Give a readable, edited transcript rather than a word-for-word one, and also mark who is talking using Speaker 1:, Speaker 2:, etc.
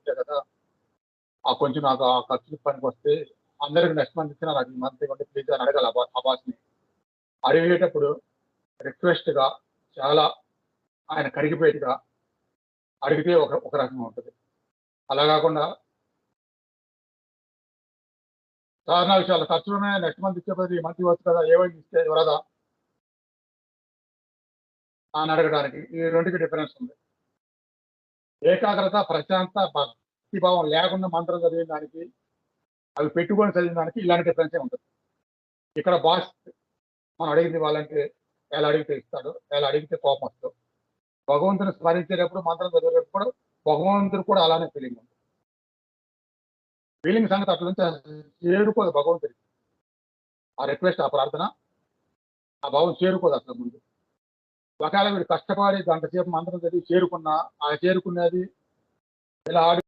Speaker 1: ఉంటే కదా కొంచెం నాకు ఆ ఖర్చులు పనికి వస్తే అందరికి నెక్స్ట్ మంత్ ఇచ్చినా నాకు ఈ మంత్ ఇవ్వండి ప్లీజ్ అని అడగాలి ఆ బాస్ని. అడిగేటప్పుడు రిక్వెస్ట్గా చాలా ఆయన కరిగిపోయేట్టుగా అడిగితే ఒక రకంగా ఉంటుంది. అలా కాకుండా సాధారణ విషయాలు ఖర్చులున్నాయి నెక్స్ట్ మంత్ ఇచ్చే బదులు ఈ మంత్ ఇవ్వచ్చు కదా ఏమైంది ఇస్తే ఎవరదా అని అడగడానికి ఈ రెండుకి డిఫరెన్స్ ఉంది. ఏకాగ్రత ప్రశాంత భక్తిభావం లేకుండా మంత్రం చదివిన దానికి అవి పెట్టుకొని చదివిన దానికి ఇలాంటి డిఫరెన్సే ఉంటుంది. ఇక్కడ బాస్ మనం అడిగింది వాళ్ళంటే ఎలా అడిగితే ఇస్తాడు, ఎలా అడిగితే కోపం వస్తుంది. భగవంతుని స్మరించేటప్పుడు మంత్రం చదివేటప్పుడు భగవంతుడు కూడా అలానే ఫీలింగ్ ఉంటుంది. ఫీలింగ్ సంగతి అట్ల నుంచి చేరుకోదు భగవంతుడికి. ఆ రిక్వెస్ట్ ఆ ప్రార్థన ఆ భావం చేరుకోదు అసలు ముందు. ఒకవేళ వీడు కష్టపడి గంట సేపు మంత్రం చదివి చేరుకున్నా ఆ చేరుకునేది ఇలా